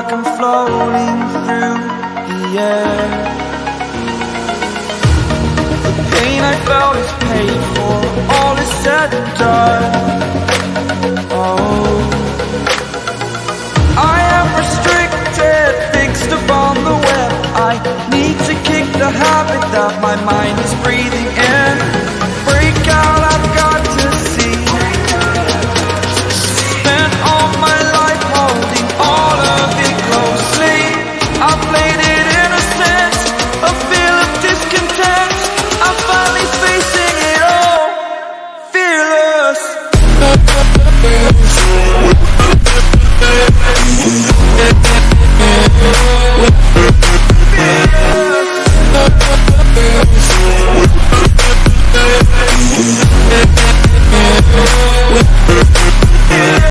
like I'm floating through the air. The pain I felt is paid for, all is said and done. Oh, I am restricted.